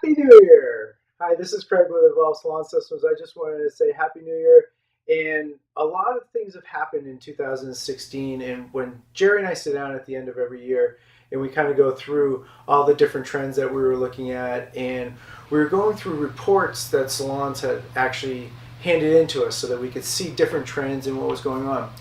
Happy New Year! Hi, this is Craig with Evolve Salon Systems. I just wanted to say Happy New Year. And a lot of things have happened in 2016. And when Jerry and I sit down at the end of every year and we kind of go through all the different trends that we were looking at, and we were going through reports that salons had actually handed in to us so that we could see different trends and what was going on.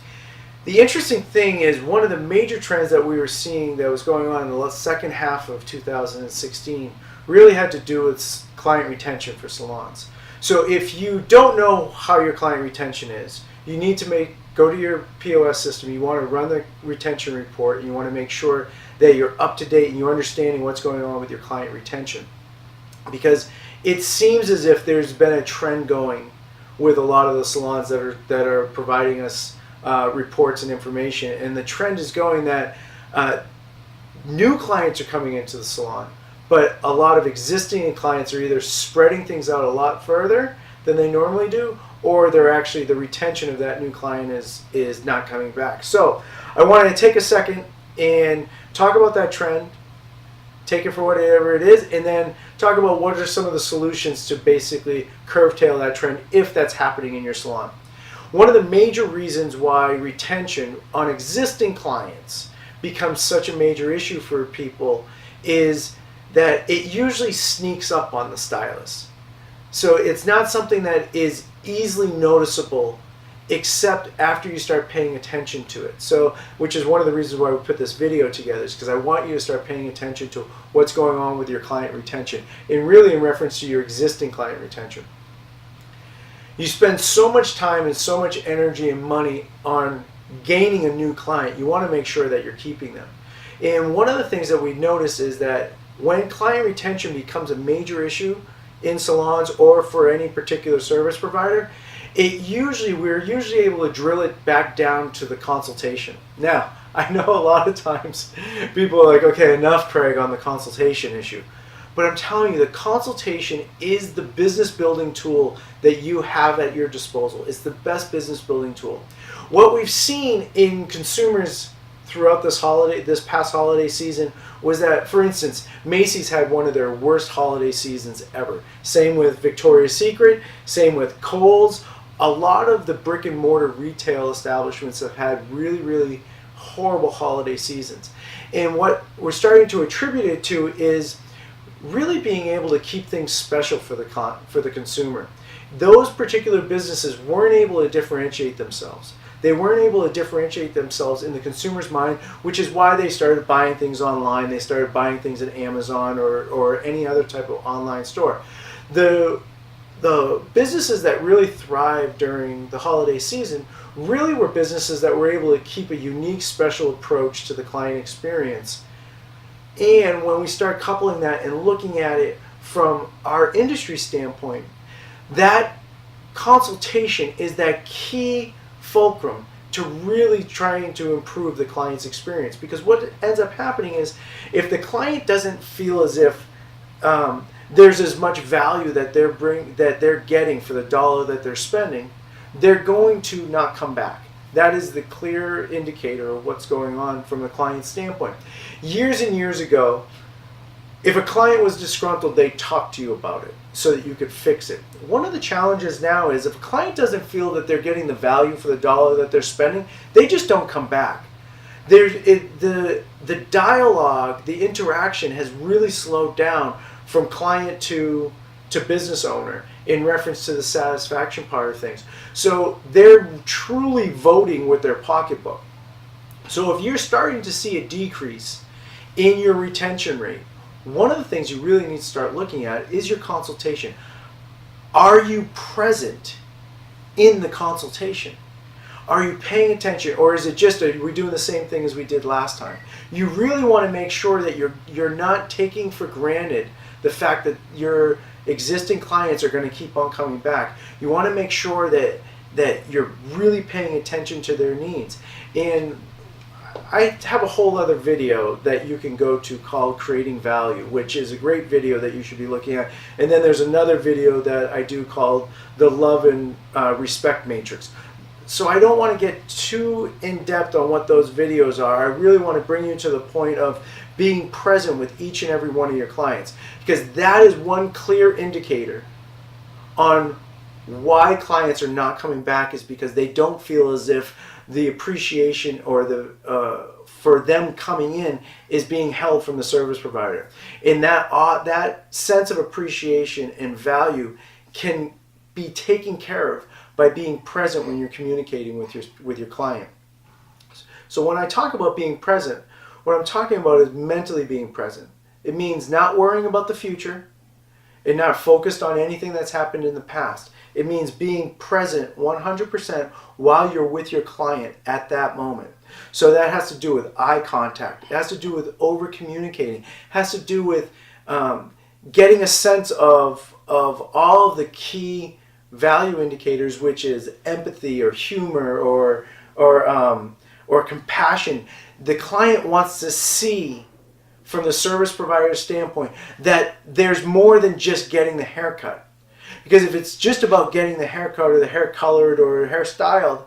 The interesting thing is one of the major trends that we were seeing that was going on in the second half of 2016 really had to do with client retention for salons. So if you don't know how your client retention is, you need to go to your POS system. You want to run the retention report. And you want to make sure that you're up to date and you're understanding what's going on with your client retention. Because it seems as if there's been a trend going with a lot of the salons that are providing us reports and information, and the trend is going that new clients are coming into the salon, but a lot of existing clients are either spreading things out a lot further than they normally do, or they're actually, the retention of that new client is not coming back. So I wanted to take a second and talk about that trend, take it for whatever it is, and then talk about what are some of the solutions to basically curtail that trend if that's happening in your salon. One of the major reasons why retention on existing clients becomes such a major issue for people is that it usually sneaks up on the stylist. So it's not something that is easily noticeable except after you start paying attention to it. So, which is one of the reasons why we put this video together, is because I want you to start paying attention to what's going on with your client retention, and really in reference to your existing client retention. You spend so much time and so much energy and money on gaining a new client. You want to make sure that you're keeping them. And one of the things that we notice is that when client retention becomes a major issue in salons or for any particular service provider, we're usually able to drill it back down to the consultation. Now, I know a lot of times people are like, okay, enough, Craig, on the consultation issue. But I'm telling you, the consultation is the business building tool that you have at your disposal. It's the best business building tool. What we've seen in consumers throughout this past holiday season was that, for instance, Macy's had one of their worst holiday seasons ever. Same with Victoria's Secret, same with Kohl's. A lot of the brick and mortar retail establishments have had really, really horrible holiday seasons. And what we're starting to attribute it to is really being able to keep things special for the consumer. Those particular businesses weren't able to differentiate themselves. They weren't able to differentiate themselves in the consumer's mind, which is why they started buying things online. They started buying things at Amazon or any other type of online store. The businesses that really thrived during the holiday season really were businesses that were able to keep a unique, special approach to the client experience. And when we start coupling that and looking at it from our industry standpoint, that consultation is that key fulcrum to really trying to improve the client's experience. Because what ends up happening is if the client doesn't feel as if there's as much value that they're getting for the dollar that they're spending, they're going to not come back. That is the clear indicator of what's going on from the client's standpoint. Years and years ago, if a client was disgruntled, they talked to you about it so that you could fix it. One of the challenges now is if a client doesn't feel that they're getting the value for the dollar that they're spending, they just don't come back. The dialogue, the interaction has really slowed down from client to business owner in reference to the satisfaction part of things. So they're truly voting with their pocketbook. So if you're starting to see a decrease in your retention rate, one of the things you really need to start looking at is your consultation. Are you present in the consultation? Are you paying attention, or is it just we're doing the same thing as we did last time? You really want to make sure that you're not taking for granted the fact that your existing clients are going to keep on coming back. You want to make sure that you're really paying attention to their needs. And I have a whole other video that you can go to called Creating Value, which is a great video that you should be looking at. And then there's another video that I do called the Love and Respect Matrix. So I don't want to get too in depth on what those videos are. I really want to bring you to the point of being present with each and every one of your clients, because that is one clear indicator on why clients are not coming back, is because they don't feel as if the appreciation or the for them coming in is being held from the service provider. And that sense of appreciation and value can be taken care of by being present when you're communicating with your client. So when I talk about being present, what I'm talking about is mentally being present. It means not worrying about the future and not focused on anything that's happened in the past. It means being present 100% while you're with your client at that moment. So that has to do with eye contact. It has to do with over communicating. It has to do with getting a sense of all of the key value indicators, which is empathy or humor or compassion. The client wants to see, from the service provider's standpoint, that there's more than just getting the haircut. Because if it's just about getting the haircut or the hair colored or hair styled,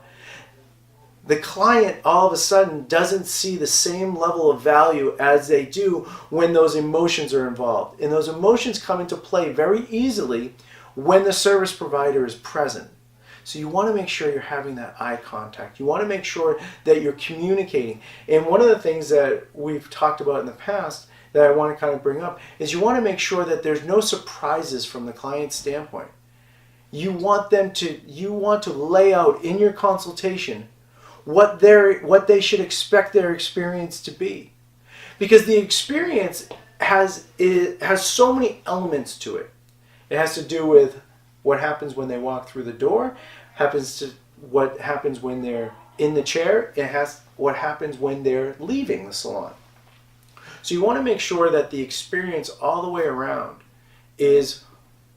the client all of a sudden doesn't see the same level of value as they do when those emotions are involved. And those emotions come into play very easily when the service provider is present. So you want to make sure you're having that eye contact. You want to make sure that you're communicating. And one of the things that we've talked about in the past that I want to kind of bring up is you want to make sure that there's no surprises from the client's standpoint. You want to lay out in your consultation what they should expect their experience to be. Because the experience has so many elements to it. It has to do with what happens when they walk through the door, what happens when they're in the chair, what happens when they're leaving the salon. So you want to make sure that the experience all the way around is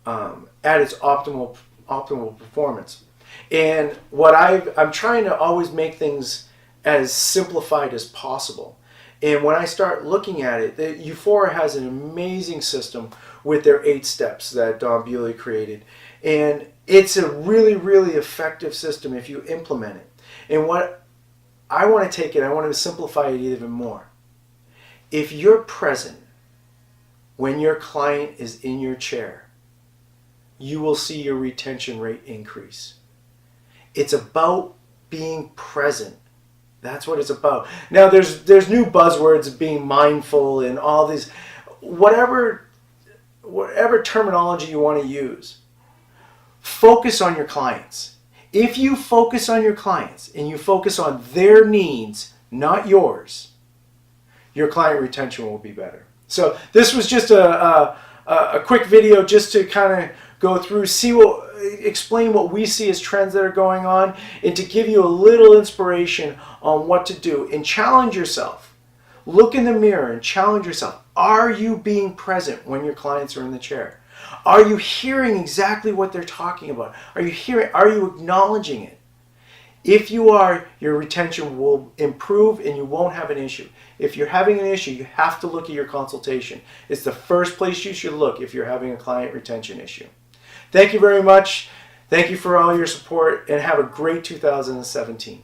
at its optimal performance. And what I'm trying to always make things as simplified as possible. And when I start looking at it, Eufora has an amazing system with their 8 steps that Don Bewley created. And it's a really, really effective system if you implement it. And what I want to simplify it even more. If you're present when your client is in your chair, you will see your retention rate increase. It's about being present. That's what it's about. Now there's new buzzwords, being mindful and all these, whatever terminology you want to use. Focus on your clients. If you focus on your clients and you focus on their needs, not yours, your client retention will be better. So this was just a quick video just to kind of go through, explain what we see as trends that are going on, and to give you a little inspiration on what to do. And challenge yourself. Look in the mirror and challenge yourself. Are you being present when your clients are in the chair? Are you hearing exactly what they're talking about? Are you acknowledging it? If you are, your retention will improve and you won't have an issue. If you're having an issue, you have to look at your consultation. It's the first place you should look if you're having a client retention issue. Thank you very much. Thank you for all your support, and have a great 2017.